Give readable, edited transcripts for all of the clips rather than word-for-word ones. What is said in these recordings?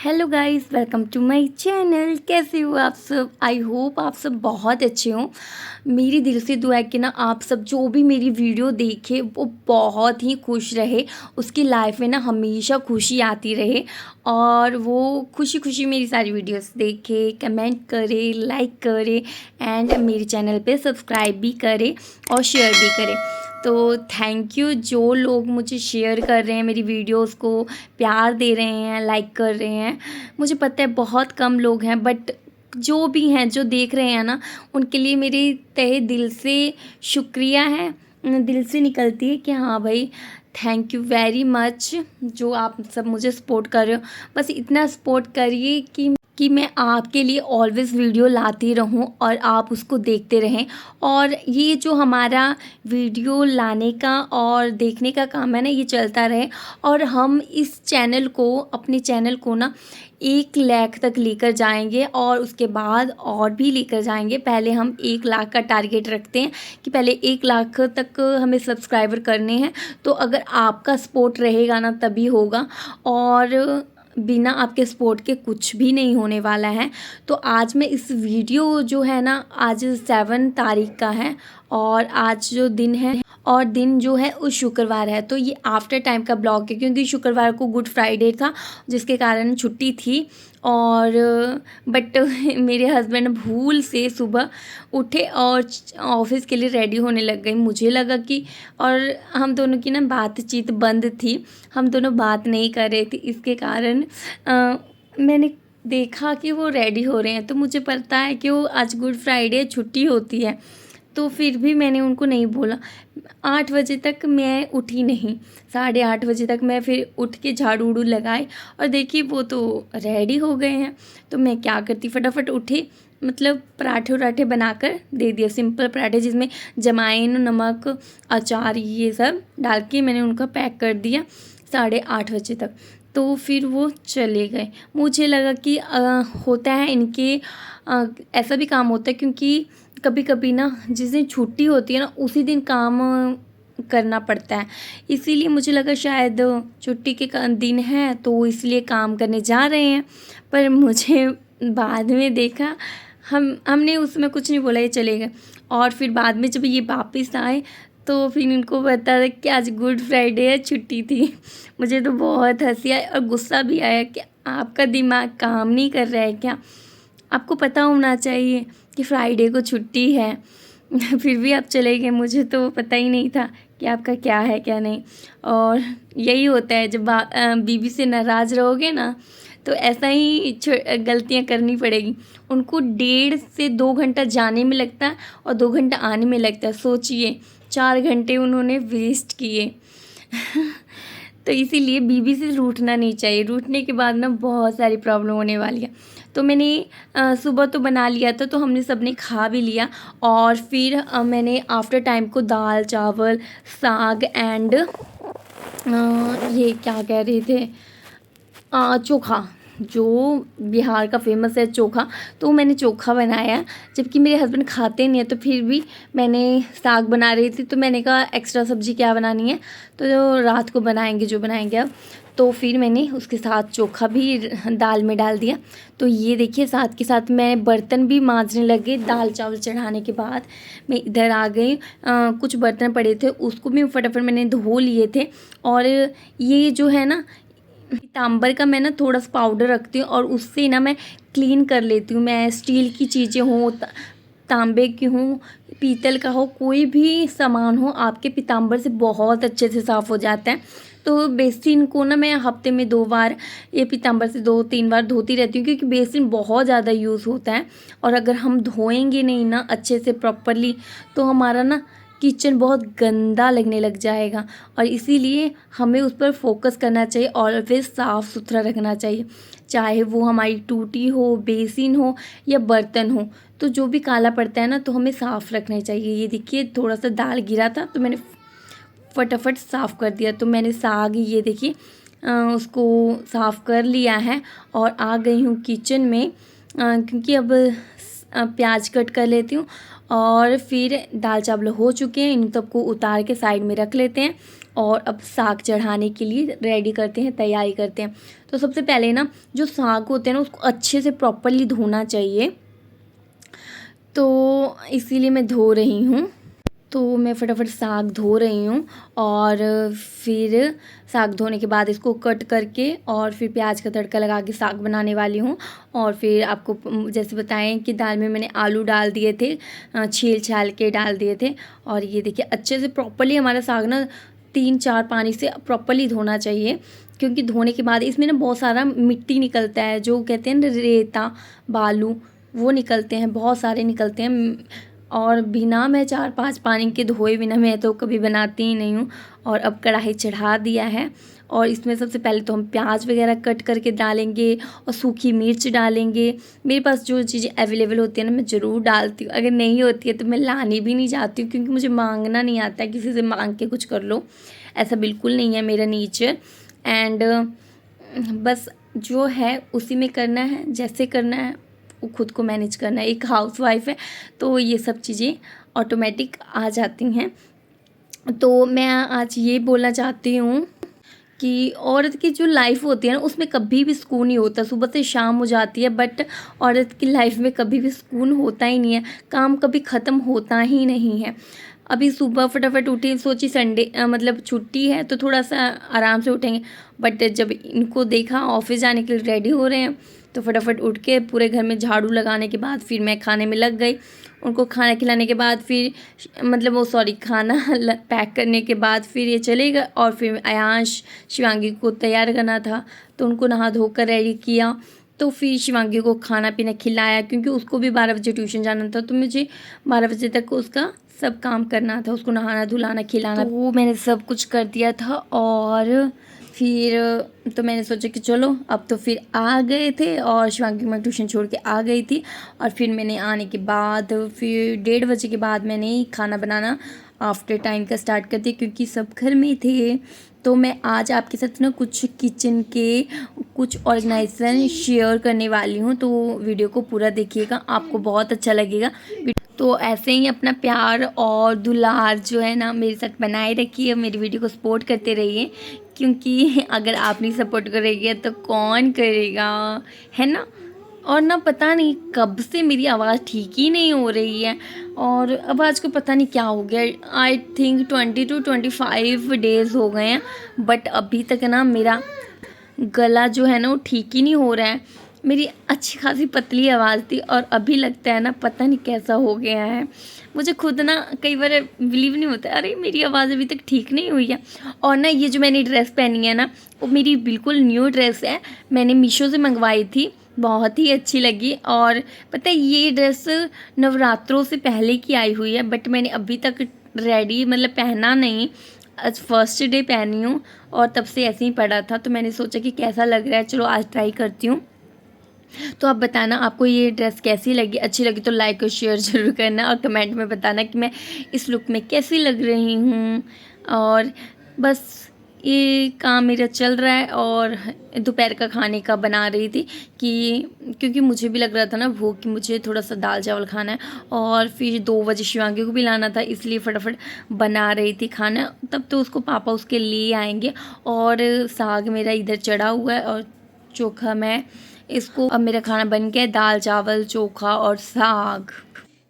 Hello guys, welcome to my channel. कैसे हो आप सब? आई होप आप सब बहुत अच्छे हो। मेरी दिल से दुआ है कि ना आप सब जो भी मेरी वीडियो देखे वो बहुत ही खुश रहे, उसकी लाइफ में ना हमेशा खुशी आती रहे और वो खुशी खुशी मेरी सारी वीडियोस देखे, कमेंट करे, लाइक करे एंड मेरे चैनल पे सब्सक्राइब भी करे और शेयर भी करे। तो थैंक यू जो लोग मुझे शेयर कर रहे हैं, मेरी वीडियोस को प्यार दे रहे हैं, लाइक कर रहे हैं। मुझे पता है बहुत कम लोग हैं, बट जो भी हैं जो देख रहे हैं ना, उनके लिए मेरे तहे दिल से शुक्रिया है। दिल से निकलती है कि हाँ भाई, थैंक यू वेरी मच जो आप सब मुझे सपोर्ट कर रहे हो। बस इतना सपोर्ट करिए कि मैं आपके लिए ऑलवेज़ वीडियो लाती रहूं और आप उसको देखते रहें। और ये जो हमारा वीडियो लाने का और देखने का काम है ना, ये चलता रहे और हम इस चैनल को, अपने चैनल को ना 1 लाख तक लेकर जाएंगे और उसके बाद और भी लेकर जाएंगे। पहले हम 1 लाख का टारगेट रखते हैं कि पहले 1 लाख तक हमें सब्सक्राइबर करने हैं। तो अगर आपका सपोर्ट रहेगा ना तभी होगा, और बिना आपके सपोर्ट के कुछ भी नहीं होने वाला है। तो आज मैं इस वीडियो जो है ना, आज 7 तारीख का है और आज जो दिन है और दिन जो है उस शुक्रवार है। तो ये आफ्टर टाइम का ब्लॉग है क्योंकि शुक्रवार को गुड फ्राइडे था, जिसके कारण छुट्टी थी। और बट मेरे हस्बैंड भूल से सुबह उठे और ऑफिस के लिए रेडी होने लग गए। मुझे लगा कि, और हम दोनों की ना बातचीत बंद थी, हम दोनों बात नहीं कर रहे थे, इसके कारण मैंने देखा कि वो रेडी हो रहे हैं। तो मुझे पता है कि वो आज गुड फ्राइडे छुट्टी होती है, तो फिर भी मैंने उनको नहीं बोला। 8 बजे तक मैं उठी नहीं, 8:30 बजे तक मैं फिर उठ के झाड़ू उड़ू लगाई और देखिए वो तो रेडी हो गए हैं। तो मैं क्या करती, फटाफट उठी, मतलब पराठे उराठे बनाकर दे दिया, सिंपल पराठे जिसमें जमाइन, नमक, अचार ये सब डाल के मैंने उनका पैक कर दिया 8:30 बजे तक। तो फिर वो चले गए। मुझे लगा कि होता है इनके, ऐसा भी काम होता है क्योंकि कभी कभी ना जिस दिन छुट्टी होती है ना उसी दिन काम करना पड़ता है। इसीलिए मुझे लगा शायद छुट्टी के दिन है तो इसलिए काम करने जा रहे हैं। पर मुझे बाद में देखा, हमने उसमें कुछ नहीं बोला, ये चले गए। और फिर बाद में जब ये वापस आए तो फिर इनको पता था कि आज गुड फ्राइडे है, छुट्टी थी। मुझे तो बहुत हंसी आई और गुस्सा भी आया कि आपका दिमाग काम नहीं कर रहा है क्या? आपको पता होना चाहिए कि फ्राइडे को छुट्टी है। फिर भी आप चले गए, मुझे तो पता ही नहीं था कि आपका क्या है क्या नहीं। और यही होता है जब बीवी से नाराज़ रहोगे ना, तो ऐसा ही गलतियां करनी पड़ेगी। उनको 1.5 से 2 घंटा जाने में लगता है और 2 घंटा आने में लगता है। सोचिए 4 घंटे उन्होंने वेस्ट किए। तो इसीलिए बीवी से रूठना नहीं चाहिए, रूठने के बाद ना बहुत सारी प्रॉब्लम होने वाली है। तो मैंने सुबह तो बना लिया था, तो हमने सब ने खा भी लिया। और फिर मैंने आफ्टर टाइम को दाल चावल साग एंड ये क्या कह रहे थे, चोखा, जो बिहार का फेमस है चोखा, तो मैंने चोखा बनाया। जबकि मेरे हस्बैंड खाते नहीं है, तो फिर भी मैंने साग बना रही थी, तो मैंने कहा एक्स्ट्रा सब्ज़ी क्या बनानी है, तो रात को बनाएंगे जो बनाएंगे अब। तो फिर मैंने उसके साथ चोखा भी दाल में डाल दिया। तो ये देखिए साथ के साथ मैं बर्तन भी मांजने लगे। दाल चावल चढ़ाने के बाद मैं इधर आ गई। कुछ बर्तन पड़े थे उसको भी फटाफट मैंने धो लिए थे। और ये जो है ना, पीताम्बर का मैं ना थोड़ा सा पाउडर रखती हूँ और उससे ना मैं क्लीन कर लेती हूँ। मैं स्टील की चीज़ें हों, तांबे की हों, पीतल का हो, कोई भी सामान हो, आपके पीताम्बर से बहुत अच्छे से साफ़ हो जाता है। तो बेसिन को ना मैं हफ्ते में 2 बार, ये पीताम्बर से 2-3 बार धोती रहती हूँ क्योंकि बेसिन बहुत ज़्यादा यूज़ होता है। और अगर हम धोएंगे नहीं ना अच्छे से प्रॉपरली, तो हमारा ना किचन बहुत गंदा लगने लग जाएगा। और इसीलिए हमें उस पर फोकस करना चाहिए, ऑलवेज साफ़ सुथरा रखना चाहिए, चाहे वो हमारी टूटी हो, बेसिन हो या बर्तन हो। तो जो भी काला पड़ता है ना, तो हमें साफ़ रखना चाहिए। ये देखिए थोड़ा सा दाल गिरा था तो मैंने फटाफट साफ़ कर दिया। तो मैंने साग, ये देखिए उसको साफ़ कर लिया है और आ गई हूँ किचन में, क्योंकि अब प्याज कट कर लेती हूँ और फिर दाल चावल हो चुके हैं, इन सबको उतार के साइड में रख लेते हैं और अब साग चढ़ाने के लिए रेडी करते हैं, तैयारी करते हैं। तो सबसे पहले ना जो साग होते हैं ना उसको अच्छे से प्रॉपरली धोना चाहिए, तो इसीलिए मैं धो रही हूँ। तो मैं फटाफट साग धो रही हूँ और फिर साग धोने के बाद इसको कट करके और फिर प्याज का तड़का लगा के साग बनाने वाली हूँ। और फिर आपको जैसे बताएं कि दाल में मैंने आलू डाल दिए थे, छील छाल के डाल दिए थे। और ये देखिए अच्छे से प्रॉपरली हमारा साग ना 3-4 पानी से प्रॉपरली धोना चाहिए, क्योंकि धोने के बाद इसमें ना बहुत सारा मिट्टी निकलता है, जो कहते हैं ना रेता बालू, वो निकलते हैं, बहुत सारे निकलते हैं। और बिना मैं 4-5 पानी के धोए बिना मैं तो कभी बनाती ही नहीं हूँ। और अब कढ़ाई चढ़ा दिया है और इसमें सबसे पहले तो हम प्याज वगैरह कट करके डालेंगे और सूखी मिर्च डालेंगे। मेरे पास जो चीज़ें अवेलेबल होती है ना मैं ज़रूर डालती हूँ, अगर नहीं होती है तो मैं लाने भी नहीं जाती हूँ, क्योंकि मुझे मांगना नहीं आता है, किसी से मांग के कुछ कर लो, ऐसा बिल्कुल नहीं है मेरा नेचर। एंड बस जो है उसी में करना है, जैसे करना है वो खुद को मैनेज करना है। एक हाउसवाइफ है तो ये सब चीज़ें ऑटोमेटिक आ जाती हैं। तो मैं आज ये बोलना चाहती हूँ कि औरत की जो लाइफ होती है ना उसमें कभी भी सुकून नहीं होता, सुबह से शाम हो जाती है बट औरत की लाइफ में कभी भी सुकून होता ही नहीं है, काम कभी ख़त्म होता ही नहीं है। अभी सुबह फटाफट उठी, सोची संडे मतलब छुट्टी है तो थोड़ा सा आराम से उठेंगे, बट जब इनको देखा ऑफिस जाने के लिए रेडी हो रहे हैं तो फटाफट उठ के पूरे घर में झाड़ू लगाने के बाद फिर मैं खाने में लग गई। उनको खाना खिलाने के बाद फिर मतलब वो सॉरी खाना पैक करने के बाद फिर ये चले गए और फिर अयांश शिवांगी को तैयार करना था तो उनको नहा धोकर रेडी किया। तो फिर शिवांगी को खाना पीना खिलाया, क्योंकि उसको भी 12 बजे ट्यूशन जाना था तो मुझे 12 बजे तक उसका सब काम करना था, उसको नहाना धुलाना खिलाना, तो वो मैंने सब कुछ कर दिया था। और फिर तो मैंने सोचा कि चलो अब तो फिर आ गए थे और शिवांगी मैं ट्यूशन छोड़ के आ गई थी। और फिर मैंने आने के बाद फिर 1:30 बजे के बाद मैंने खाना बनाना आफ्टर टाइम का स्टार्ट कर दिया, क्योंकि सब घर में थे। तो मैं आज आपके साथ ना कुछ किचन के कुछ ऑर्गेनाइजेशन शेयर करने वाली हूँ, तो वीडियो को पूरा देखिएगा, आपको बहुत अच्छा लगेगा। तो ऐसे ही अपना प्यार और दुलार जो है ना मेरे साथ बनाए रखिए, मेरी वीडियो को सपोर्ट करते रहिए, क्योंकि अगर आप नहीं सपोर्ट करेंगे तो कौन करेगा, है ना। और ना पता नहीं कब से मेरी आवाज़ ठीक ही नहीं हो रही है और आवाज़ को पता नहीं क्या हो गया। आई थिंक 20 to 25 डेज़ हो गए हैं, बट अभी तक ना मेरा गला जो है ना वो ठीक ही नहीं हो रहा है। मेरी अच्छी खासी पतली आवाज़ थी और अभी लगता है ना पता नहीं कैसा हो गया है। मुझे खुद ना कई बार बिलीव नहीं होता, अरे मेरी आवाज़ अभी तक ठीक नहीं हुई है। और ना ये जो मैंने ड्रेस पहनी है ना वो मेरी बिल्कुल न्यू ड्रेस है, मैंने मीशो से मंगवाई थी, बहुत ही अच्छी लगी। और पता है ये ड्रेस नवरात्रों से पहले की आई हुई है, बट मैंने अभी तक रेडी मतलब पहना नहीं, आज फर्स्ट डे पहनी हूँ और तब से ऐसे ही पड़ा था। तो मैंने सोचा कि कैसा लग रहा है, चलो आज ट्राई करती हूँ। तो आप बताना आपको ये ड्रेस कैसी लगी, अच्छी लगी तो लाइक और शेयर ज़रूर करना और कमेंट में बताना कि मैं इस लुक में कैसी लग रही हूँ। और बस ये काम मेरा चल रहा है और दोपहर का खाने का बना रही थी कि क्योंकि मुझे भी लग रहा था ना भूख कि मुझे थोड़ा सा दाल चावल खाना है और फिर 2 बजे शिवांगी को भी लाना था, इसलिए फटाफट बना रही थी खाना। तब तो उसको पापा उसके लिए आएंगे। और साग मेरा इधर चढ़ा हुआ है और चोखा मैं इसको, अब मेरा खाना बन गया, दाल चावल चोखा और साग।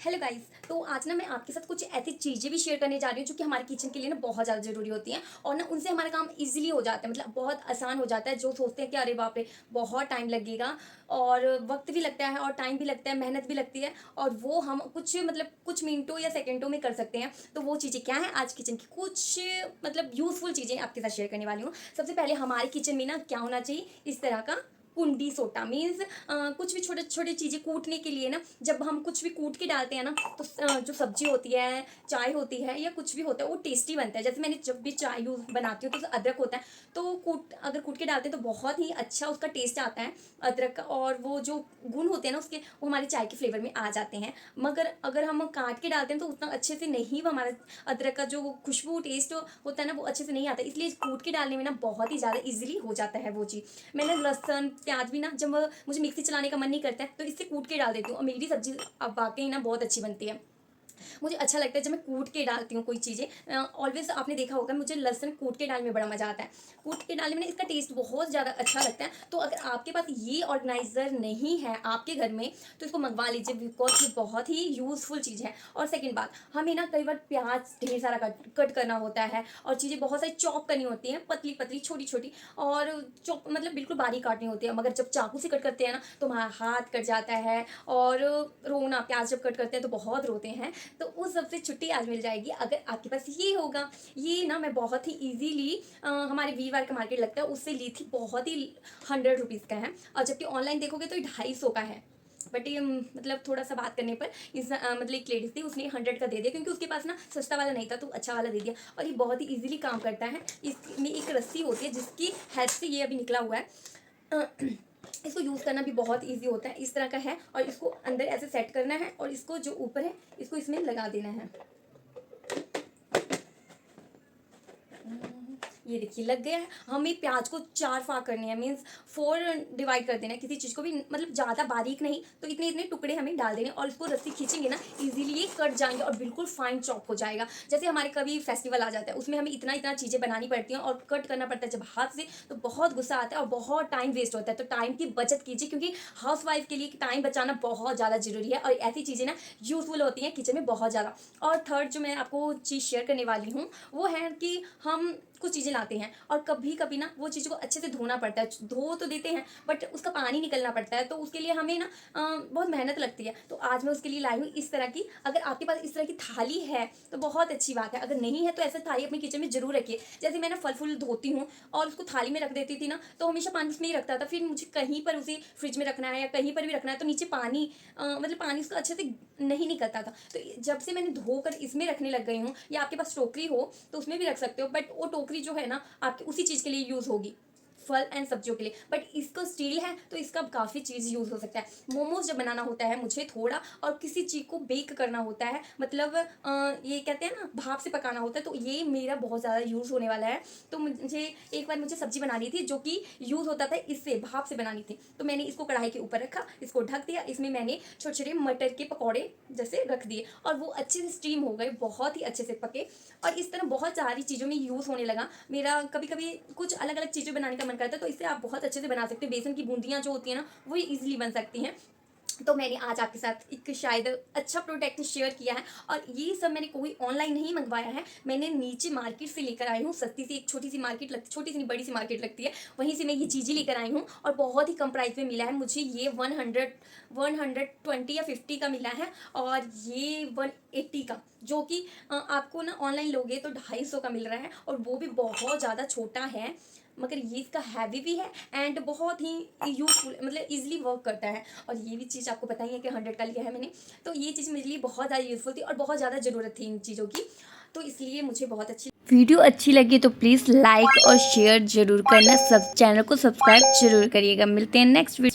हेलो गाइस, तो आज ना मैं आपके साथ कुछ ऐसी चीज़ें भी शेयर करने जा रही हूँ जो कि हमारे किचन के लिए ना बहुत ज़्यादा ज़रूरी होती हैं और ना उनसे हमारा काम इजीली हो जाता है, मतलब बहुत आसान हो जाता है। जो सोचते हैं कि अरे बाप रे बहुत टाइम लगेगा और वक्त भी लगता है और टाइम भी लगता है, मेहनत भी लगती है, और वो हम कुछ मतलब कुछ मिनटों या सेकंडों में कर सकते हैं। तो वो चीज़ें क्या है, आज किचन की कुछ मतलब यूज़फुल चीज़ें आपके साथ शेयर करने वाली हूँ। सबसे पहले हमारे किचन में ना क्या होना चाहिए, इस तरह का कुंडी सोटा, मीन्स कुछ भी छोटे छोटे चीज़ें कूटने के लिए ना, जब हम कुछ भी कूट के डालते हैं ना तो जो सब्जी होती है, चाय होती है या कुछ भी होता है वो टेस्टी बनता है। जैसे मैंने जब भी चाय यूज़ बनाती हूँ तो अदरक होता है, तो अगर कूट के डालते हैं तो बहुत ही अच्छा उसका टेस्ट आता है अदरक का, और वो जो गुण होते हैं ना उसके वो हमारे चाय के फ्लेवर में आ जाते हैं। मगर अगर हम काट के डालते हैं तो उतना अच्छे से नहीं, वो हमारा अदरक का जो खुशबू टेस्ट होता है ना वो अच्छे से नहीं आता, इसलिए कूट के डालने में ना बहुत ही ज़्यादा ईजिली हो जाता है वो चीज़। मैंने लहसुन प्याज भी ना जब मुझे मिक्सी चलाने का मन नहीं करता है तो इससे कूट के डाल देती हूँ और मेरी सब्जी अब वाकई ना बहुत अच्छी बनती है। मुझे अच्छा लगता है जब मैं कूट के डालती हूँ कोई चीज़ें। ऑलवेज आपने देखा होगा मुझे लहसुन कूट के डालने में बड़ा मज़ा आता है। कूट के डालने में ना इसका टेस्ट बहुत ज़्यादा अच्छा लगता है। तो अगर आपके पास ये ऑर्गेनाइज़र नहीं है आपके घर में तो इसको मंगवा लीजिए, बिकॉज ये बहुत ही यूज़फुल चीज़ है। और सेकंड बात, हमें ना कई बार प्याज ढेर सारा कट करना होता है और चीज़ें बहुत सारी चॉप करनी होती हैं, पतली पतली छोटी छोटी, और चॉप मतलब बिल्कुल बारीक काटनी होती है। मगर जब चाकू से कट करते हैं ना तो हमारा हाथ कट जाता है, और रोना, प्याज जब कट करते हैं तो बहुत रोते हैं। तो उस सबसे छुट्टी आज मिल जाएगी अगर आपके पास ये होगा। ये ना मैं बहुत ही इजीली हमारे वीवार का मार्केट लगता है उससे ली थी, बहुत ही 100 रुपीज़ का है, और जबकि ऑनलाइन देखोगे तो 250 का है। बट ये मतलब थोड़ा सा बात करने पर इस मतलब एक लेडीज थी, उसने 100 का दे दिया क्योंकि उसके पास ना सस्ता वाला नहीं था तो अच्छा वाला दे दिया। और ये बहुत ही इजीली काम करता है। इसमें एक रस्सी होती है जिसकी हेल्प से ये अभी निकला हुआ है। इसको यूज़ करना भी बहुत इजी होता है। इस तरह का है और इसको अंदर ऐसे सेट करना है और इसको जो ऊपर है इसको इसमें लगा देना है। ये देखिए लग गया है। हमें प्याज को 4 फाक करनी है, मीन्स 4 डिवाइड कर देना है किसी चीज़ को भी, मतलब ज़्यादा बारीक नहीं, तो इतने इतने टुकड़े हमें डाल देने और इसको रस्सी खींचेंगे ना इजीली ये कट जाएंगे और बिल्कुल फाइन चॉप हो जाएगा। जैसे हमारे कभी फेस्टिवल आ जाता है उसमें हमें इतना इतना चीज़ें बनानी पड़ती हैं और कट करना पड़ता है जब हाथ से, तो बहुत गुस्सा आता है और बहुत टाइम वेस्ट होता है। तो टाइम की बचत कीजिए क्योंकि हाउस वाइफ के लिए टाइम बचाना बहुत ज़्यादा ज़रूरी है और ऐसी चीज़ें ना यूज़फुल होती हैं किचन में बहुत ज़्यादा। और थर्ड जो मैं आपको चीज़ शेयर करने वाली हूँ वो है कि हम कुछ चीज़ें लाते हैं और कभी कभी ना वो चीज़ों को अच्छे से धोना पड़ता है। धो तो देते हैं बट उसका पानी निकलना पड़ता है, तो उसके लिए हमें ना बहुत मेहनत लगती है। तो आज मैं उसके लिए लाई हूँ इस तरह की। अगर आपके पास इस तरह की थाली है तो बहुत अच्छी बात है, अगर नहीं है तो ऐसे थाली अपनी किचन में जरूर रखिए। जैसे मैं ना फल फूल धोती हूँ और उसको थाली में रख देती थी ना तो हमेशा पानी उसमें ही रखता था, फिर मुझे कहीं पर उसे फ्रिज में रखना है या कहीं पर भी रखना है तो नीचे पानी मतलब पानी उसका अच्छे से नहीं निकलता था। तो जब से मैंने धोकर इसमें रखने लग गई हूँ, या आपके पास टोकरी हो तो उसमें भी रख सकते हो, बट वो टोकरी जो है ना आपकी उसी चीज़ के लिए यूज़ होगी, फल एंड सब्जियों के लिए। बट इसको स्टील है तो इसका काफ़ी चीज़ यूज़ हो सकता है। मोमोज जब बनाना होता है मुझे थोड़ा, और किसी चीज़ को बेक करना होता है, मतलब ये कहते हैं ना भाप से पकाना होता है, तो ये मेरा बहुत ज़्यादा यूज़ होने वाला है। तो मुझे एक बार मुझे सब्जी बनानी थी जो कि यूज़ होता था इससे, भाप से बनानी थी, तो मैंने इसको कढ़ाई के ऊपर रखा, इसको ढक दिया, इसमें मैंने छोटे छोटे मटर के पकौड़े जैसे रख दिए और वो अच्छे से स्टीम हो गए, बहुत ही अच्छे से पके। और इस तरह बहुत सारी चीज़ों में यूज़ होने लगा मेरा। कभी कभी कुछ अलग अलग चीज़ें बनाने का मन करता है तो इससे आप बहुत अच्छे से बना सकते हो। बेसन की बूंदियाँ जो होती हैं ना वो ईजिली बन सकती हैं। तो मैंने आज आपके साथ एक शायद अच्छा प्रोडक्ट शेयर किया है, और ये सब मैंने कोई ऑनलाइन नहीं मंगवाया है, मैंने नीचे मार्केट से लेकर आई हूँ। सस्ती सी एक छोटी सी मार्केट लगती, छोटी सी नहीं बड़ी सी मार्केट लगती है, वहीं से मैं ये चीज़ें लेकर आई हूँ और बहुत ही कम प्राइस में मिला है मुझे। ये 120 या 50 का मिला है, और ये 180 का, जो कि आपको ना ऑनलाइन लोगे तो 250 का मिल रहा है, और वो भी बहुत ज़्यादा छोटा है। मगर ये इसका हैवी भी है एंड बहुत ही यूजफुल, मतलब इजीली वर्क करता है। और ये भी चीज़ आपको पता ही है कि 100 का लिया है मैंने, तो ये चीज़ मेरे लिए बहुत ज़्यादा यूजफुल थी और बहुत ज़्यादा ज़रूरत थी इन चीज़ों की, तो इसलिए मुझे बहुत अच्छी। वीडियो अच्छी लगी तो प्लीज़ लाइक और शेयर ज़रूर करना, सब चैनल को सब्सक्राइब जरूर करिएगा। मिलते हैं नेक्स्ट वीडियो।